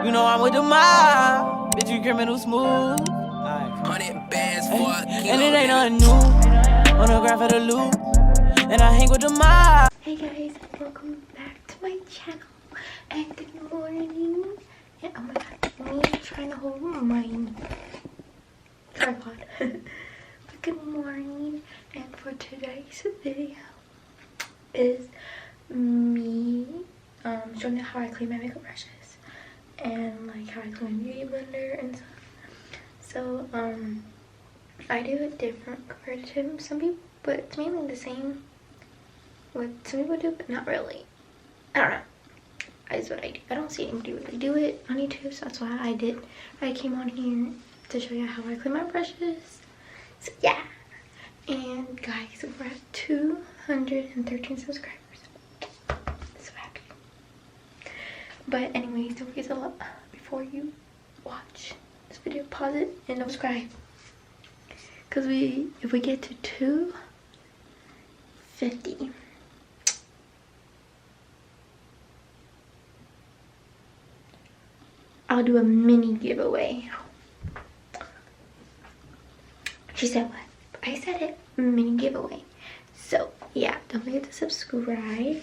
You know I'm with the mob. Bitch, you criminal smooth. And it ain't nothing new. On the graph of the loop. And I hang with the mob. Hey guys, welcome back to my channel. And good morning. And oh my god, me trying to hold my tripod. But good morning. And for today's video is me showing you how I clean my makeup brushes and like how I clean my beauty blender and stuff. So I do it different compared to some people, but it's mainly the same what some people do, but not really. I don't know. That's what I do. I don't see anybody really do it on YouTube, so that's why I came on here to show you how I clean my brushes. So yeah. And guys, we're at 213 subscribers. So happy. But anyways, don't forget to look before you watch this video, pause it and subscribe. Cause if we get to 250, I'll do a mini giveaway. She said what? I said it. Mini giveaway. So yeah, don't forget to subscribe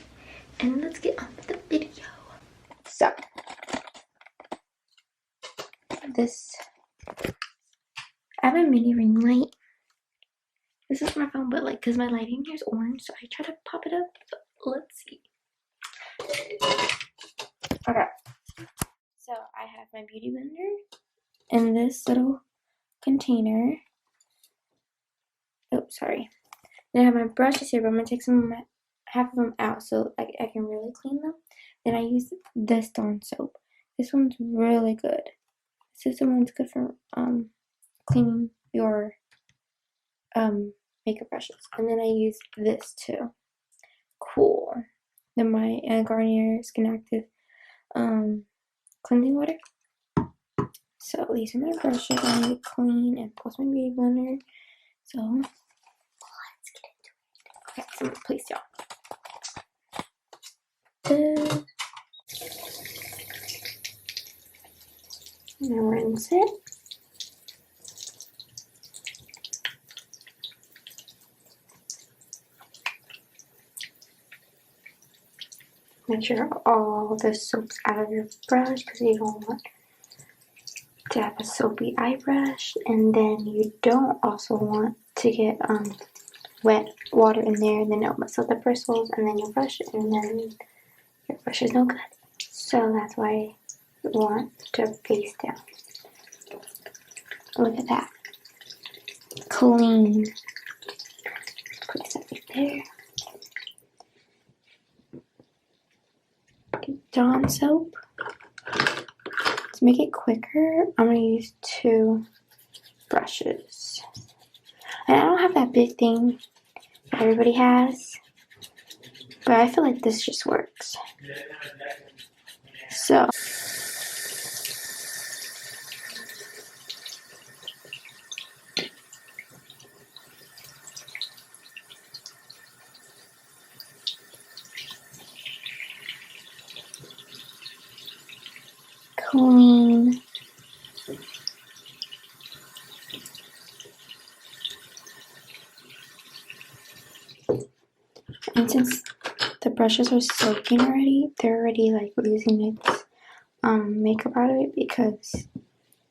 and let's get on with the video. So I have a mini ring light. This is my phone, but like because my lighting here is orange, so I try to pop it up. So let's see. Okay. So I have my beauty blender in this little container. Oh, sorry. Then I have my brushes here, but I'm gonna take half of them out so I can really clean them. Then I use this Dawn soap. This one's really good. This one's good for cleaning your makeup brushes. And then I use this too. Cool. Then my Garnier Skin Active cleansing water. So these are my brushes I need to clean, and plus my beauty blender. So let's get into it. Okay, so I'm gonna place y'all. Now rinse it. Make sure all the soap's out of your brush because you don't want to have a soapy eye brush, and then you don't also want to get wet water in there, and then it'll mess up the bristles, and then your brush, and then your brush is no good. So that's why you want to face down. Look at that, clean. Place that right there. Dawn soap. To make it quicker, I'm gonna use 2 brushes. And I don't have that big thing that everybody has, but I feel like this just works. So clean. And since the brushes are soaking already, they're already like losing its makeup out of it because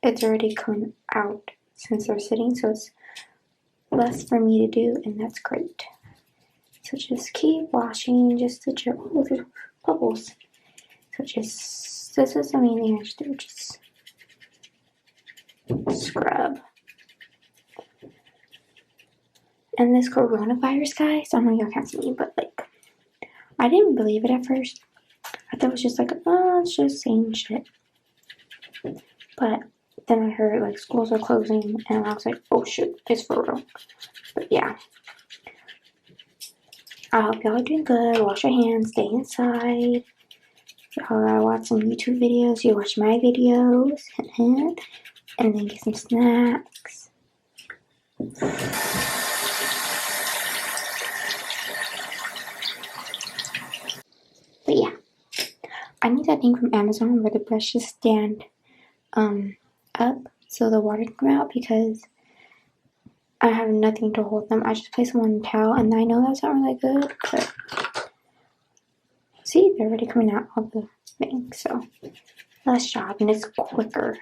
it's already come out since they're sitting, so it's less for me to do, and that's great. So just keep washing just to chill. Oh, there's bubbles. So this is the main thing I should do, just scrub. And this coronavirus, guys, I know y'all can't see me, but like, I didn't believe it at first. I thought it was just like, oh, it's just saying shit. But then I heard like schools are closing, and I was like, oh shoot, it's for real. But yeah. I hope y'all are doing good. Wash your hands, stay inside. Y'all gotta watch some YouTube videos. You watch my videos, and then get some snacks. But yeah, I need that thing from Amazon where the brushes stand up so the water can come out, because I have nothing to hold them. I just place them on a towel, and I know that's not really good, but see, they're already coming out of the thing, so less job and it's quicker.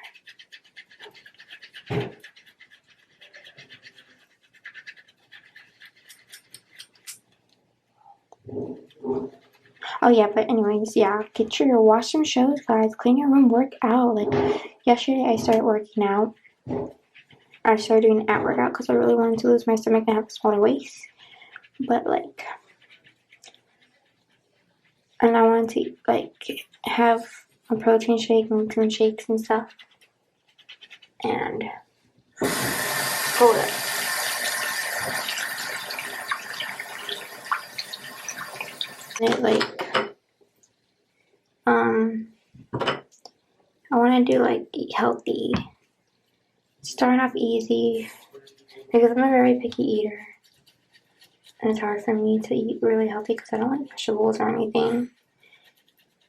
Oh yeah, but anyways, yeah, get your watch some shows, guys. Clean your room, work out. Like yesterday, I started working out. I started doing an ab workout because I really wanted to lose my stomach and have a smaller waist. But like, and I wanted to like have a protein shake and some shakes and stuff. And hold up. And it like I want to do like eat healthy, starting off easy, because I'm a very picky eater, and it's hard for me to eat really healthy because I don't like vegetables or anything.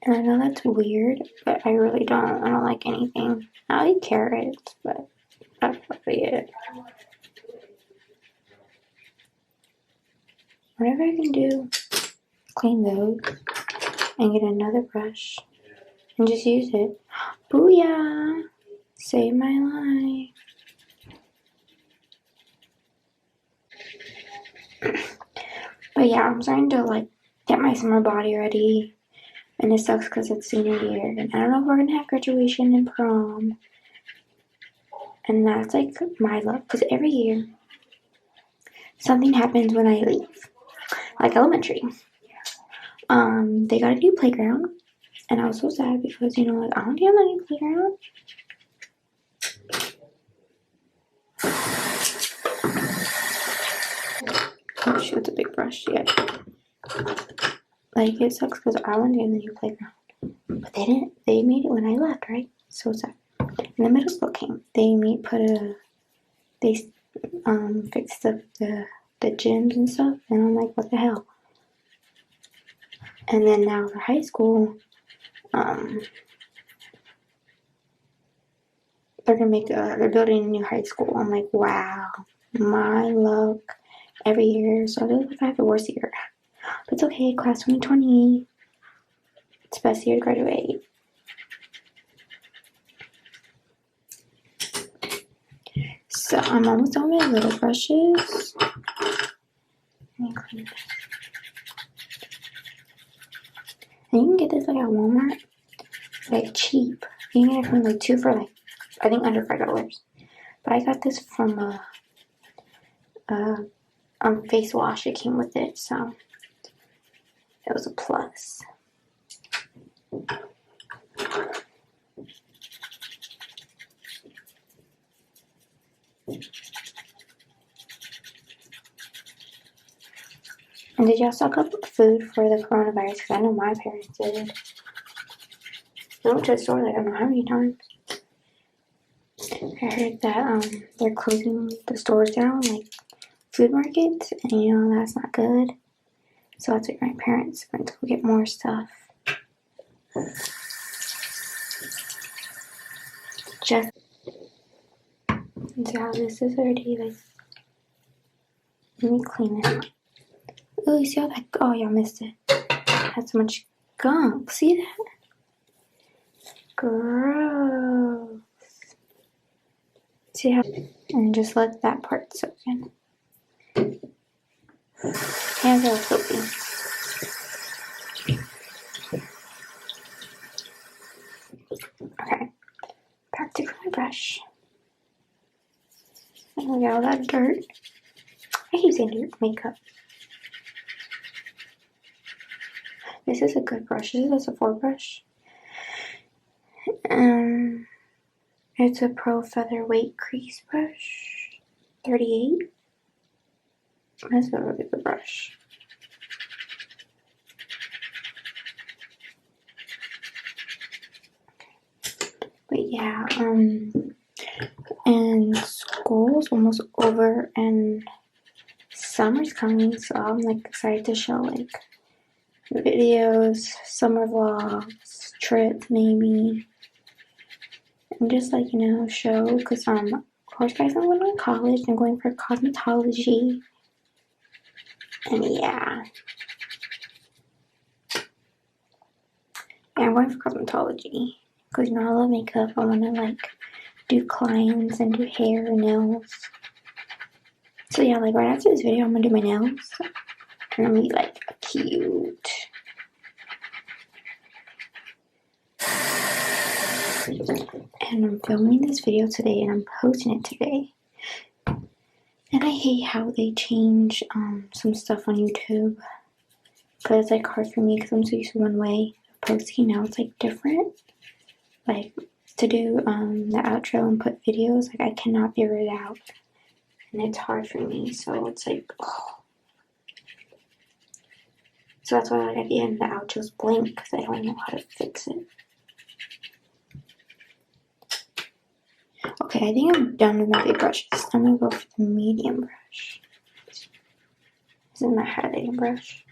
And I know that's weird, but I really don't. I don't like anything. I'll eat carrots, but that's probably it. Whatever I can do, clean those and get another brush and just use it. Booyah! Save my life. But yeah, I'm starting to like get my summer body ready, and it sucks because it's senior year, and I don't know if we're gonna have graduation and prom, and that's like my luck, because every year something happens when I leave, like elementary. They got a new playground, and I was so sad because, you know, like, I don't get on the new playground. Oh shoot, it's a big brush, yeah. Like, it sucks because I want to get in the new playground, but they didn't. They made it when I left, right? So sad. And the middle school came. They fixed up the gyms and stuff, and I'm like, what the hell? And then now for high school, they're building a new high school. I'm like, wow, my luck every year. So I feel like I have the worst year. But it's okay, class 2020. It's the best year to graduate. So I'm almost done with my little brushes. Let me clean this. And you can get this like at Walmart, like cheap. You can get it from like 2 for like, I think under $5. But I got this from face wash. It came with it, so it was a plus. And did y'all stock up food for the coronavirus? Because I know my parents did. We went to the store like I don't know how many times. I heard that they're closing the stores down, like food markets, and you know that's not good. So that's why my parents went to go get more stuff. Just see how this is already like. Let me clean this up. Oh, you see how that? Oh, y'all missed it. Had so much gunk. See that? Gross. See how? And just let that part soak in. Hands are soapy. Okay, back to my brush. And we got all that dirt. I keep saying dirt makeup. This is a good brush. This is a Sephora brush. It's a Pro Featherweight Crease Brush, 38. That's a really good brush. But yeah, and school's almost over and summer's coming, so I'm like excited to show like videos, summer vlogs, trip maybe, and just like, you know, show, because of course guys, I'm going to college. I'm going for cosmetology, and yeah, I'm going for cosmetology because, you know, I love makeup. I want to like do clients and do hair and nails. So yeah, like right after this video, I'm gonna do my nails, and I'm gonna be like cute. And I'm filming this video today, and I'm posting it today. And I hate how they change some stuff on YouTube, because it's like hard for me because I'm so used to one way of posting. Now it's like different. Like to do the outro and put videos, like I cannot figure it out, and it's hard for me. So it's like, oh. So that's why like at the end the outro's blank, because I don't know how to fix it. Okay, I think I'm done with my big brushes. I'm gonna go for the medium brush. This is my highlighting brush.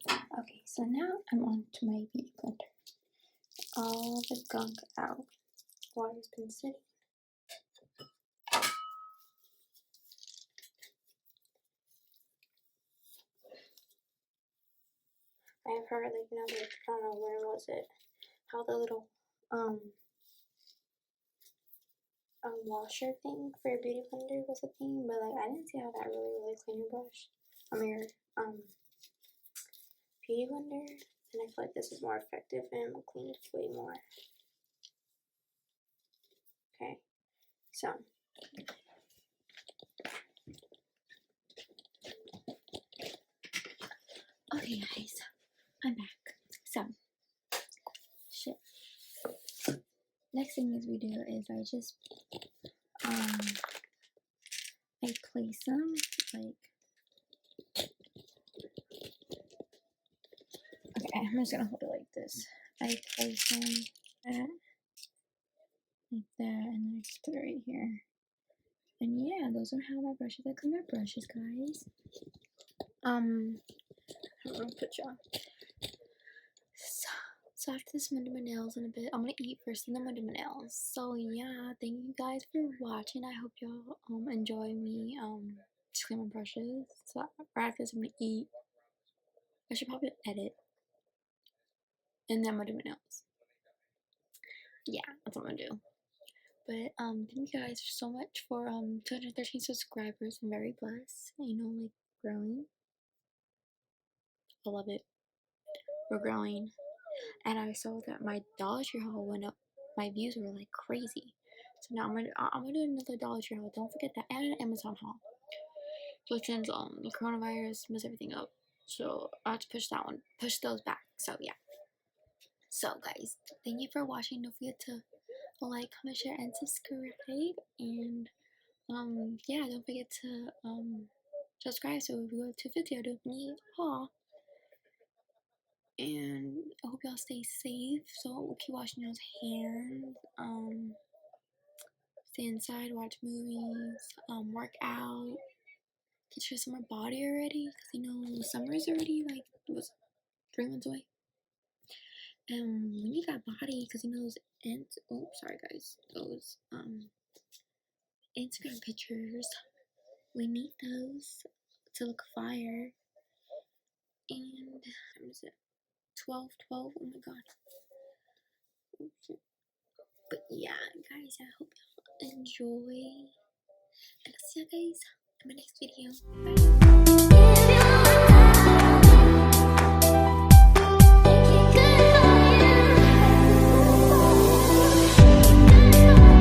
Okay, so now I'm on to my beauty blender. All the gunk out. Water's been sitting. I have heard, like, you know, like, I don't know, where was it? How the little, washer thing for your beauty blender was a thing, but, like, I didn't see how that really cleaned your brush. Your, beauty blender, and I feel like this is more effective and will clean it way more. Okay, so. Okay, guys, I'm back. So, shit. Next thing is we do is I just, I place them, like, okay, I'm just gonna hold it like this. I place them like that, and then I just put it right here. And yeah, those are how my brushes, I clean my brushes, guys. I'm gonna put y'all. So after this, I'm gonna do my nails in a bit. I'm gonna eat first, and then I'm gonna do my nails. So yeah, thank you guys for watching. I hope y'all enjoy me just clean my brushes. So right after this, I'm gonna eat. I should probably edit, and then I'm gonna do my nails. Yeah, that's what I'm gonna do. But thank you guys so much for 213 subscribers. I'm very blessed. You know, like growing. I love it. We're growing. And I saw that my Dollar Tree haul went up. My views were like crazy. So now I'm gonna do another Dollar Tree haul. Don't forget that, and an Amazon haul. So since the coronavirus messed everything up, so I have to push those back. So yeah. So guys, thank you for watching. Don't forget to like, comment, share, and subscribe. And yeah, don't forget to subscribe. So if we go to 50, I'll do a mini haul. And I hope y'all stay safe. So keep washing y'all's hands. Stay inside, watch movies, work out. Get your summer body already, because you know summer is already like it was 3 months away. And we need that body, because you know those sorry guys, those Instagram pictures. We need those to look fire. And what is it? 12. Oh my god. But yeah, guys, I hope y'all enjoy. And I'll see you guys in my next video. Bye.